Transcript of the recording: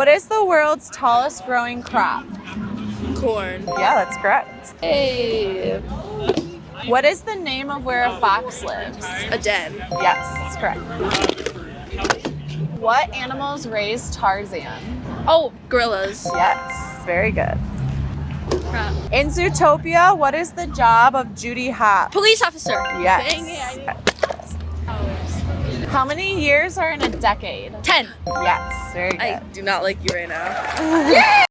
What is the world's tallest growing crop? Corn. Yeah, that's correct. Hey. What is the name of where a fox lives? A den. Yes, that's correct. What animals raised Tarzan? Oh, gorillas. Yes, very good. Crap. In Zootopia, what is the job of Judy Hopps? Police officer. Yes. Dang it, I How many years are in a decade? 10. Yes, very good. I do not like you right now.